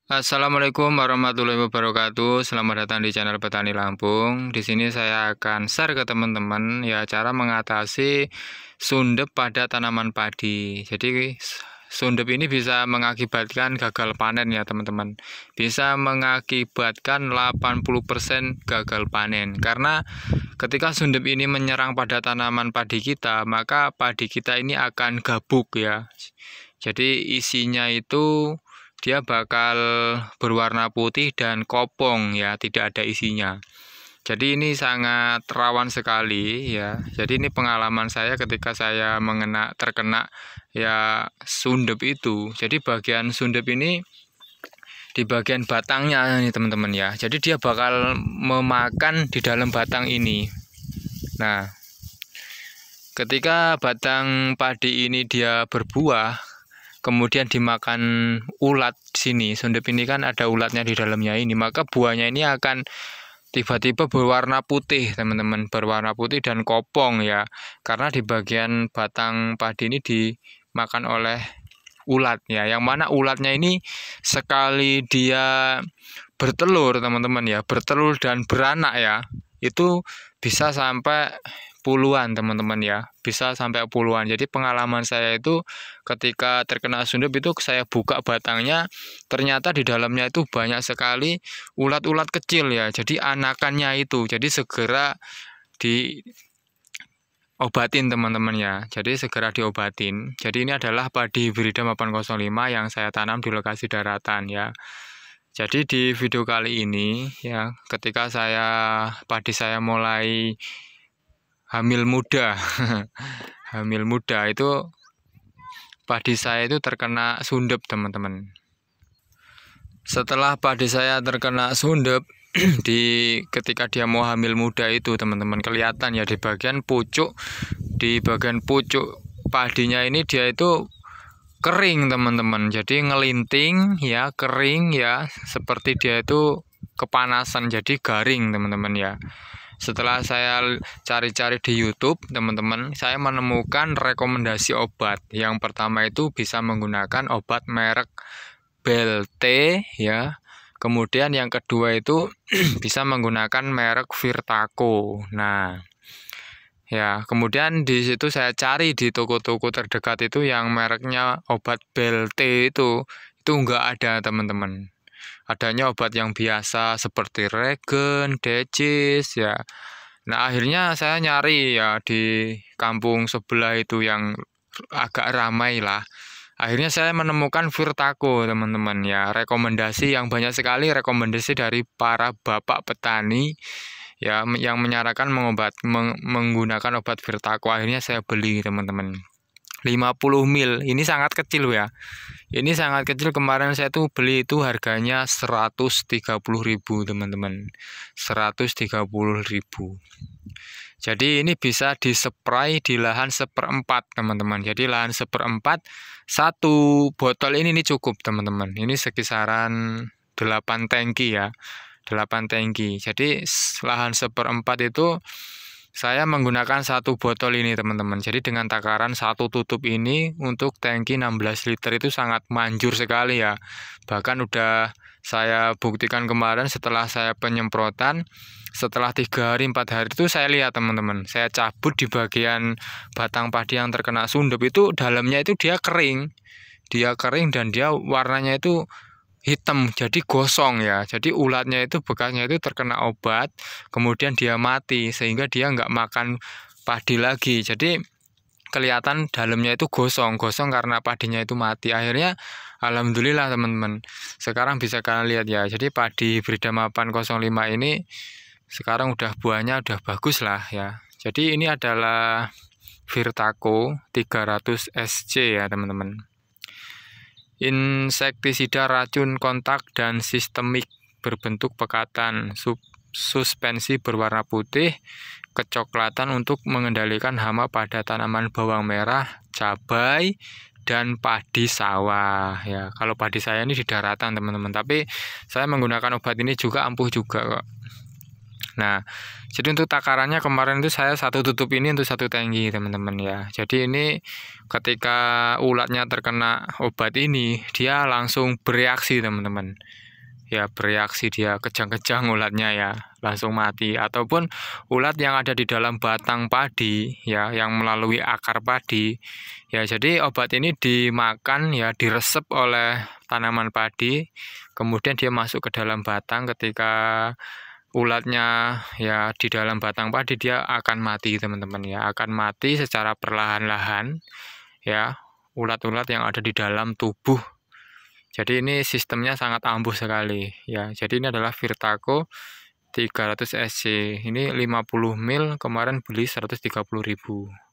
Assalamualaikum warahmatullahi wabarakatuh. Selamat datang di channel Petani Lampung. Di sini saya akan share ke teman-teman ya cara mengatasi sundep pada tanaman padi. Jadi sundep ini bisa mengakibatkan gagal panen ya teman-teman. Bisa mengakibatkan 80% gagal panen. Karena ketika sundep ini menyerang pada tanaman padi kita, maka padi kita ini akan gabuk ya. Jadi isinya itu dia bakal berwarna putih dan kopong ya, tidak ada isinya. Jadi ini sangat rawan sekali ya. Jadi ini pengalaman saya ketika saya terkena ya sundep itu. Jadi bagian sundep ini di bagian batangnya nih teman-teman ya. Jadi dia bakal memakan di dalam batang ini. Nah, ketika batang padi ini dia berbuah, kemudian dimakan ulat sini, sundep ini kan ada ulatnya di dalamnya ini, maka buahnya ini akan tiba-tiba berwarna putih teman-teman, berwarna putih dan kopong ya, karena di bagian batang padi ini dimakan oleh ulat ya, yang mana ulatnya ini sekali dia bertelur teman-teman ya, bertelur dan beranak ya, itu bisa sampai puluhan teman-teman ya, bisa sampai puluhan. Jadi pengalaman saya itu ketika terkena sundep itu saya buka batangnya, ternyata di dalamnya itu banyak sekali ulat-ulat kecil ya, jadi anakannya itu, jadi segera diobatin teman-teman ya, jadi segera diobatin. Jadi ini adalah padi hibrida 805 yang saya tanam di lokasi daratan ya. Jadi di video kali ini ya, ketika padi saya mulai hamil muda hamil muda itu padi saya itu terkena sundep teman-teman. Setelah padi saya terkena sundep ketika dia mau hamil muda itu teman-teman, kelihatan ya di bagian pucuk padinya ini dia itu kering teman-teman, jadi ngelinting ya, kering ya, seperti dia itu kepanasan, jadi garing teman-teman ya. Setelah saya cari-cari di YouTube, teman-teman, saya menemukan rekomendasi obat. Yang pertama itu bisa menggunakan obat merek BLT ya. Kemudian yang kedua itu bisa menggunakan merek Virtaco. Nah, ya, kemudian di situ saya cari di toko-toko terdekat itu yang mereknya obat BLT itu enggak ada, teman-teman. Adanya obat yang biasa seperti Regen, Decis ya. Nah, akhirnya saya nyari ya di kampung sebelah itu yang agak ramai lah. Akhirnya saya menemukan Virtaco, teman-teman ya. Rekomendasi yang banyak sekali, rekomendasi dari para bapak petani ya yang menyarankan menggunakan obat Virtaco. Akhirnya saya beli, teman-teman. 50 mil. Ini sangat kecil ya. Ini sangat kecil, kemarin saya tuh beli itu harganya 130.000 teman-teman. 130.000. Jadi ini bisa dispray di lahan 1/4 teman-teman. Jadi lahan 1/4 satu botol ini cukup teman-teman. Ini sekisaran 8 tangki ya. 8 tangki. Jadi lahan 1/4 itu saya menggunakan satu botol ini teman-teman. Jadi dengan takaran satu tutup ini untuk tangki 16 liter itu sangat manjur sekali ya. Bahkan udah saya buktikan kemarin setelah saya penyemprotan, setelah 3 hari 4 hari itu saya lihat teman-teman, saya cabut di bagian batang padi yang terkena sundep itu, dalamnya itu dia kering dan dia warnanya itu hitam, jadi gosong ya. Jadi ulatnya itu bekasnya itu terkena obat, kemudian dia mati sehingga dia nggak makan padi lagi. Jadi kelihatan dalamnya itu gosong karena padinya itu mati. Akhirnya alhamdulillah teman-teman, sekarang bisa kalian lihat ya. Jadi padi hibrida 805 ini sekarang udah buahnya udah bagus lah ya. Jadi ini adalah Virtaco 300 SC ya teman-teman. Insektisida racun kontak dan sistemik, berbentuk pekatan, suspensi berwarna putih kecoklatan untuk mengendalikan hama pada tanaman bawang merah, cabai, dan padi sawah ya. Kalau padi saya ini di daratan teman-teman, tapi saya menggunakan obat ini juga ampuh juga kok. Nah, jadi untuk takarannya kemarin itu saya satu tutup ini untuk satu tangki teman-teman ya. Jadi ini ketika ulatnya terkena obat ini, dia langsung bereaksi teman-teman. Ya bereaksi, dia kejang-kejang ulatnya ya, langsung mati. Ataupun ulat yang ada di dalam batang padi ya, yang melalui akar padi ya. Jadi obat ini dimakan ya, diresep oleh tanaman padi, kemudian dia masuk ke dalam batang. Ketika ulatnya ya di dalam batang padi, dia akan mati teman-teman ya, akan mati secara perlahan-lahan ya, ulat-ulat yang ada di dalam tubuh. Jadi ini sistemnya sangat ampuh sekali ya. Jadi ini adalah Virtaco 300 SC. Ini 50 ml, kemarin beli 130.000.